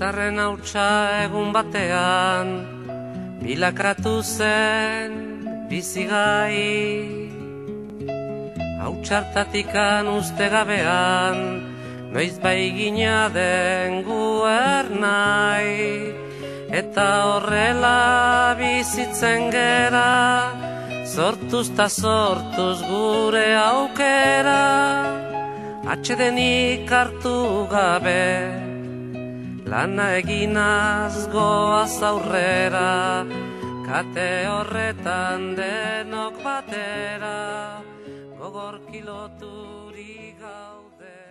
Izarren hautsa egun batean bilakatu zen bizigai. Hautsartatikan uste gabean noiz baigina den guernai. Eta horrela bizitzen gera, sortuz ta sortuz gure aukera. Atsedenik hartu gabe, lana eginaz goaz aurrera. Kate horretan denok batera, gogor kiloturik gaude.